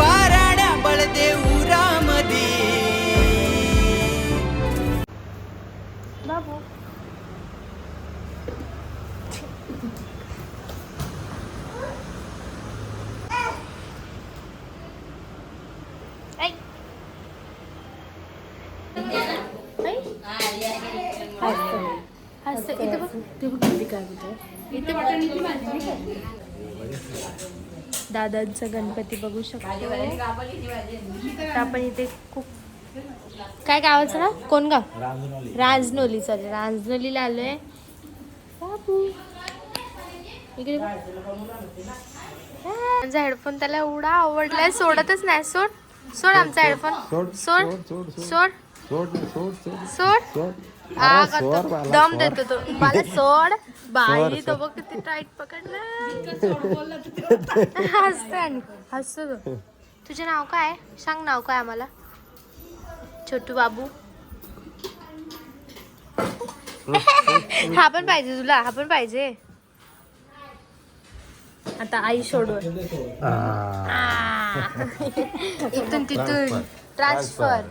वाराड्या बळदेऊरामध्ये. बाबू इथे बघ ते बघ किती काय होतं इथे वाटाण्याची भाजी नाही का? दादांचा गणपती बघू शकतो. तर आपण इथे खूप काय गावाचं ना कोण गाव रांजनोली सॉरी रांजनोलीला आलोय. बाबू इकडे माझा हेडफोन त्याला एवढा आवडलाय सोडतच नाही. सोड सोड आमचा हेडफोन सोड सोड सोड दम देतो तो मला. सोड बाई तो बघ किती टाईट पकडला. हसतो आणि हसतो तो. तुझे नाव काय सांग नाव काय आम्हाला. छोटू बाबू हा पण पाहिजे तुला हा पण पाहिजे. आता आई सोडवर इथून तिथून ट्रान्सफर.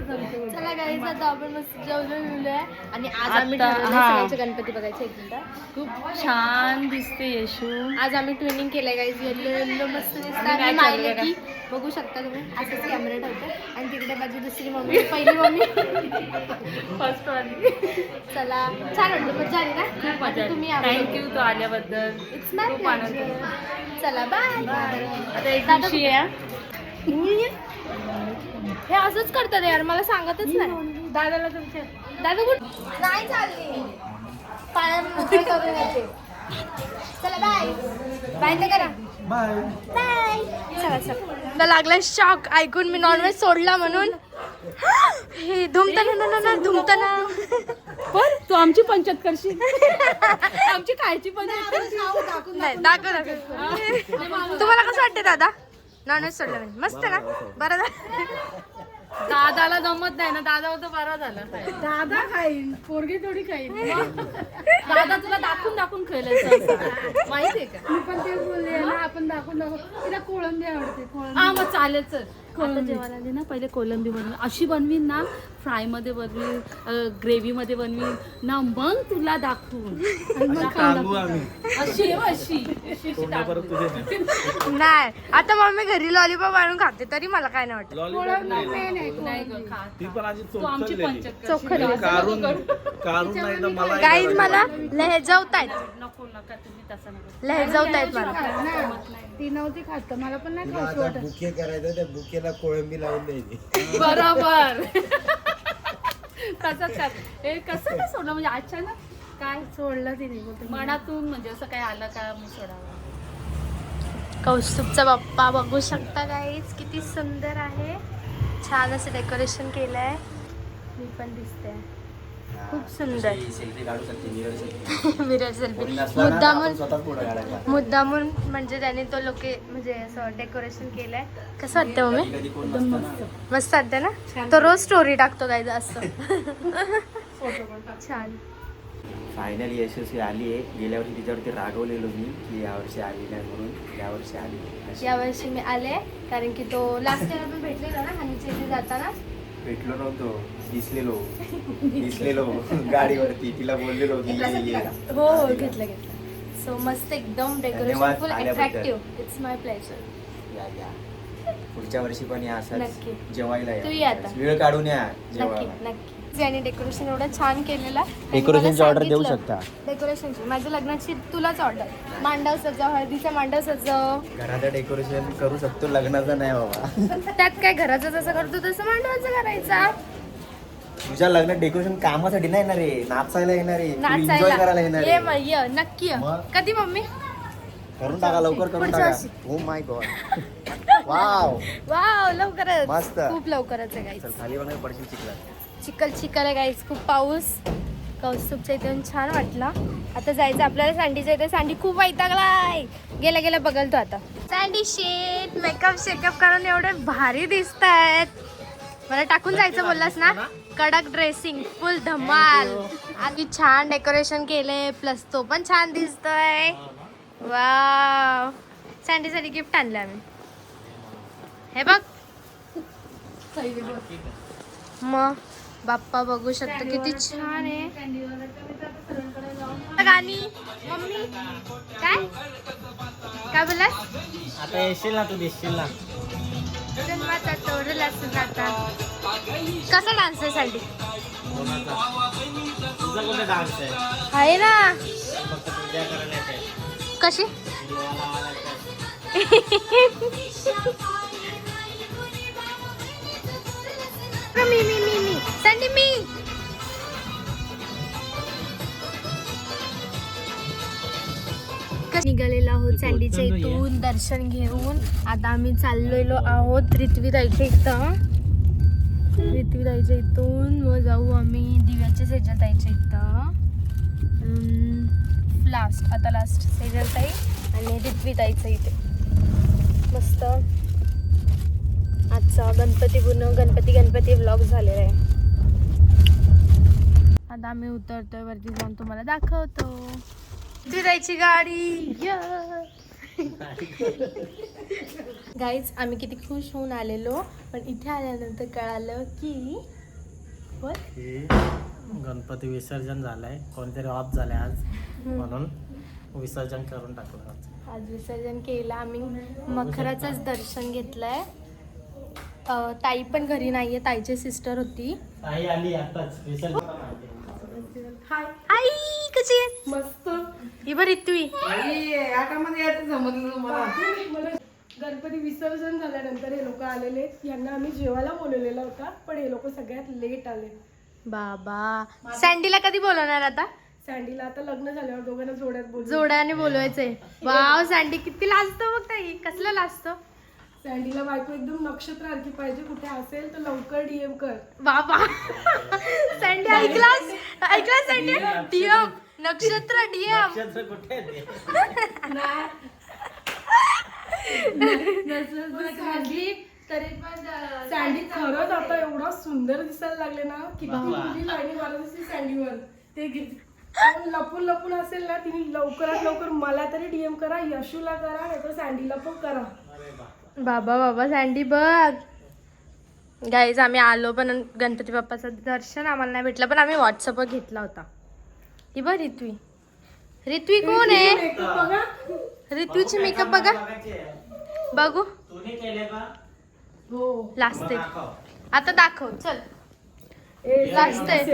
चला गाईज आता आपण मस्त जेवलोय आणि आज आम्ही सगळ्यांचे गणपती बघायचे. एकदा खूप छान दिसते येशू. आज आम्ही ट्विनिंग केलंय गाईज. येल्लो येल्लो मस्त दिसतं. मायले की बघू शकता तुम्ही असंच कॅमेरा ठेवते. आणि तिकडे माझी दुसरी मम्मी पहिली मम्मी फर्स्ट वाली. चला छान वाटलं मजा आली ना. खूप मजा. तुम्ही थँक्यू तू आल्याबद्दल. इट्स खूप आनंद. चला बाय. आता एक दिवशी हे असंच करतात यार मला सांगतच नाही. दादाला तुमच्या दादा कुठ नाही चालली पाण्यात करून यायचे. चला बाय बाय ते करा बाय बाय. चला चला लागला शॉक ऐकून मी नॉनव्हेज सोडला म्हणून. हे धुमताना धुमताना पण तू आमची पंचायत करशील. आमची खायची पंचायत नाही. दाखव तुम्हाला कसं वाटते दादा नॉनव्हेज सोडलं म्हणजे मस्त ना. बरं झालं दादाला जमत नाही ना. दादा होतं बरं झालं. दादा खाईन पोरगी थोडी खाईन. दादा तुला दाखवून दाखवून खायला माहितीये का. मी पण तेच बोलले ना आपण दाखवून तिला कोळंबी आवडते. हा मग चालेल. चल आता जेवायला आली ना पहिले कोलंबी बनवी अशी बनवीन ना. फ्राय मध्ये बनवीन ग्रेव्ही मध्ये बनवीन ना. मग तुला दाखवून अशी अशी नाही. आता मम्मी घरी लॉलीपॉप आणून खाते तरी मला काय नाही वाटत. गाईज मला लहजवतायत. लहजवतायत मला. ती नव्हती खात मला पण नाही खाऊ वाटत. बुके करायचं त्या बुकेला कोळंबी लावून द्यायची. बरोबर तसंच हे कसं काय सोडलं म्हणजे अचानक काय सोडलं तिने मनातून म्हणजे असं काय आलं का मग सोडावं. कौस्तुभचा बाप्पा बघू शकता गाईज किती सुंदर आहे. छान असं डेकोरेशन केलंय. मी पण दिसते खूप सुंदर. मिरर सेल्फी मुद्दामून म्हणजे त्याने तो म्हणजे असं डेकोरेशन केलंय. कसं वाटतं मम्मी मस्त वाटतं ना. तो रोज स्टोरी टाकतो काय असं. छान फायनली यशस्वी आली आहे. गेल्या वर्षी तिच्यावरती रागवलेलो मी की यावर्षी आली नाही म्हणून. यावर्षी आली. यावर्षी मी आले कारण की तो लास्ट इयर आपण भेटलेला ना हनीच्या इथे जाताना. भेटलो नव्हतो दिसलेलो गाडीवरती. तिला बोललेलो हो हो घेतलं. सो मस्त एकदम decoration full attractive. It's my pleasure. पुढच्या वर्षी पण या असं नक्की जेवायला तू ये आता. वेळ काढून या नक्की नक्की. आणि डेकोरेशन एवढं छान केलेलं. डेकोरेशनची ऑर्डर देऊ शकता. डेकोरेशनची माझ्या लग्नाची तुलाच ऑर्डर. मांडव सजव हळदीचा मांडव सजव. घराचं डेकोरेशन करू शकतो लग्नाचं नाही बाबा. त्यात काय घराचं जसं करतो तसं मांडवाचं करायचा. तुझ्या लग्नात डेकोरेशन कामासाठी नाही येणार रे. नाचायला येणार रे. एन्जॉय करायला येणार ये मग ये नक्की. कधी मम्मी करून टाका लवकर करून टाका. Oh my God wow wow लवकरच मस्त. खूप लवकरच आहे गाईस. खाली बघा पडशील चिखला. चिखल आहे गाईस. खूप पाऊस. कौस्तुभच्या इथे छान वाटला. आता जायचं आपल्याला सँडीच्या इथे. सँडी खूप वैतागलाय. गेला बघल तो आता. सँडी शेट मेकअप शेकअप करून एवढे भारी दिसत आहेत. मला टाकून जायचं बोललास ना. कडक ड्रेसिंग फुल धमाल. आणि छान डेकोरेशन केले प्लस तो पण छान दिसतोय. वाव सँडीसाठी गिफ्ट आणलं आम्ही. हे बघ मग बाप्पा बघू शकतो किती छान आहे. गाणी मम्मी काय काय बोलास? आता येशील ना तू, दिसशील ना. जन्माचा तोडला आता कसा डान्स आहे साठी? तुझा कोणता डान्स आहे? आहे ना. फक्त पूजा करायला येते. कशी? दिवा लावायला येते. मी सँडी मी. निघालेलो आहोत सँडीच्या इथून दर्शन घेऊन. आता आम्ही चाललेलो आहोत रित्वीताईच्या इथून. मग जाऊ आम्ही दिव्याच्या सेजलताईच्या इथं. लास्ट सेजलताई आणि रित्वीताईचं इथे. मस्त आजचा गणपती व्लॉग झालेला आहे. आता आम्ही उतरतोय वरती जाऊन तुम्हाला दाखवतो. रित्वीताईची गाडी. गाईज आम्ही किती खुश होऊन आलेलो, पण इथे आल्यानंतर कळालं की गणपती विसर्जन झालंय, कोणतरी ऑफ झालंय आज, म्हणून विसर्जन करून टाकलं. आज विसर्जन केलं आम्ही. मखराचंच दर्शन घेतलंय. ताई पण घरी नाहीये, ताईची सिस्टर होती. ताई आली आताच विसर्जन. हाय आई कशी आहे? मस्त. ही बरी रित्वी. आटामध्ये यायचं जमलं मला. गणपती विसर्जन झाल्यानंतर हे लोक आलेले. यांना आम्ही जेवायला बोलवलेला होता, पण हे लोक सगळ्यात लेट आले. बाबा सँडीला कधी बोलवणार आता? सँडीला आता लग्न झाल्यावर दोघांना जोड्यात जोड्याने बोलवायचंय. वाव सँडी किती लाजतो बघ ताई. कसलं लाजतो? सँडीला बायको एकदम नक्षत्रासारखी पाहिजे. कुठे असेल तर लवकर डीएम कर. बाबा सँडी ऐकलास सँडी? डीएम नक्षत्र डीएम. कुठे आहे? सँडी खरंच आता एवढा सुंदर दिसायला लागले ना, किती मुली लाईनी मारत असते सँडीवर. ते लपून असेल ना, तिने लवकरात लवकर मला तरी डीएम करा, यशूला करा, नाही तर सँडीला पण करा. बाबा सँडी बघ. गाईज आम्ही आलो, पण गणपती बाप्पाचं दर्शन आम्हाला नाही भेटलं, पण आम्ही व्हॉट्सअपवर घेतला होता. ही बघ रित्वी कोण आहे? बघा रित्वीची मेकअप बघा. बघू तुम्ही केले का? हो. लाजते आता. दाखव चल. लाजते.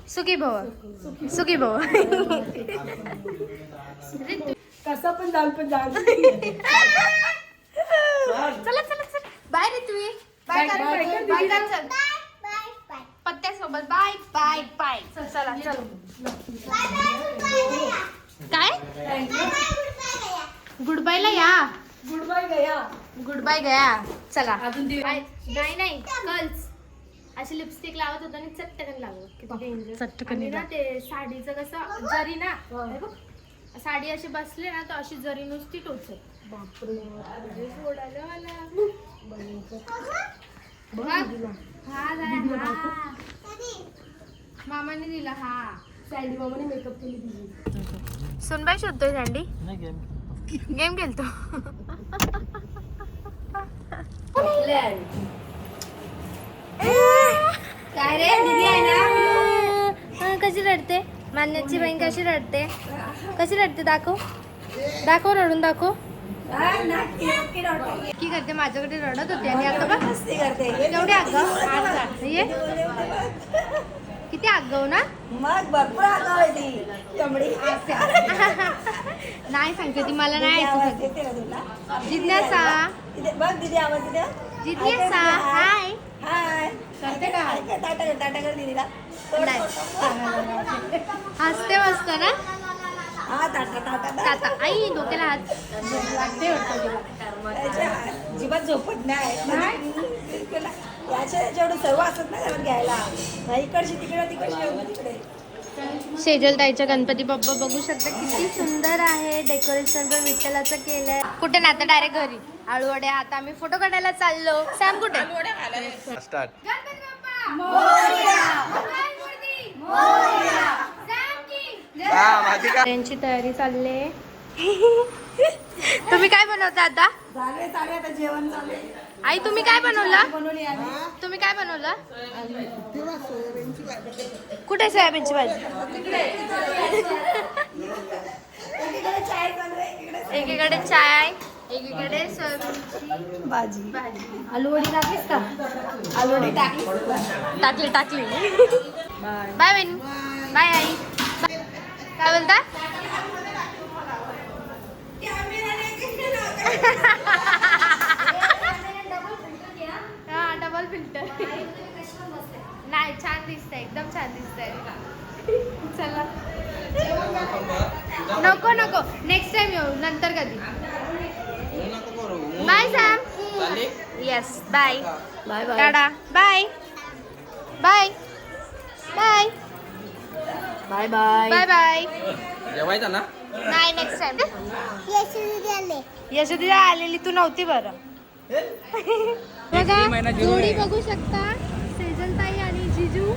सुखी भव. कसा पण जाल चला बाय रित्वी. बाय चल पत्त्यासोबत बाय. चला काय गुड बायला या. गुड बाय गया. चला अजून नाही कल्स अशी लिपस्टिक लावत होतो आणि चटकन लावत. किती डेंजर. आणि ना ते साडीचं कसं जरी ना, साडी अशी बसले ना तर अशी जरी नुसती टोचत. बापरे मामाने दिला. हा सँडी मामाने मेकअप केली तिची. सुनबाई शोधतोय सँडी. गेम खेळतो. काय रे दीदी आहे ना? कशी रडते? मान्याची बहीण कशी रडते? दाखव रडून दाखव. की करते माझ्याकडे रडत होती आणि आता बघ केवढी आगाव. ये किती आगाव ना. मग भरपूर आगाव आहे ती कमडी. नाही सांगते ती, मला नाही जिज्ञासा. बघ दीदी आवाज द्या. जिज्ञासा हाय हाय करते का? टाटा कर दीदीला. हसते मस्त ना. हा टाटा. आई डोक्याला हात लागते वाटतं. जीवात झोपत नाही. याच्या जेवढं सर्व असत ना त्यावर घ्यायला. इकडची तिकडे. सेजलताईच्या गणपती बाप्पा बघू शकता किती सुंदर आहे. डेकोरेशन पण विठ्ठलाचं केलंय. कुठे ना आता डायरेक्ट घरी आळूवडे. आता आम्ही फोटो काढायला चाललो. सॅम कुठे? स्टार्ट. गणपती बाप्पा मोरया. त्यांची तयारी चालली आहे. तुम्ही काय बनवता आता? चालेल आता जेवण चालू आहे. आई तुम्ही काय बनवलं? बनवली आम्ही. तुम्ही काय बनवलं? कुठे सोयाबीनची भाजी? एकीकडे चाय, एकीकडे सोयाबीनची भाजी भाजी. आलूवडी टाकलीस का? आलूवडी टाकली. टाकली. बाय बहिणी. बाय आई. काय बोलता? हा डबल फिल्टर. नाही छान दिसतंय, एकदम छान दिसतंय. चला नको नेक्स्ट टाइम येऊ, नंतर कधी. Bye Sam. Yes bye. Bye bye. Tata. Bye bye bye bye bye. Bye bye. जेवायचं ना? नाही नेक्स्ट टाइम. यशोदीला आलेली तू नव्हती बरं. बघा जोडी बघू शकता, सेजलताई आणि जिजू.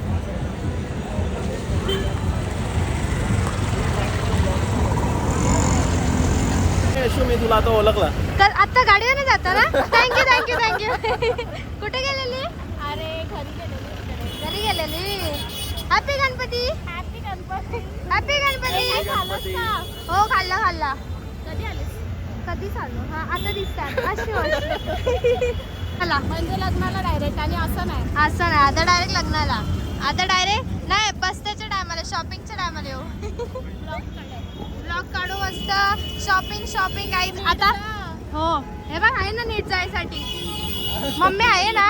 मी तुला आता ओळखला. तर आता गाडीवर जाता ना? थँक्यू. कुठे गेलेली? अरे घरी गेलेली. हॅपी गणपती. हो खाल्ला. कधी आलीस? कधीच आलो. हा आता दिसतात अशी चला म्हणजे लग्नाला डायरेक्ट आणि असं नाही. आता डायरेक्ट लग्नाला. आता डायरेक्ट नाही, बसण्याच्या टायमाला, शॉपिंगच्या टायमाला येऊ. ब्लॉग काढू मस्त. शॉपिंग काही आता. हो हे बघ आहे ना नीट जायसाठी. मम्मी आहे ना.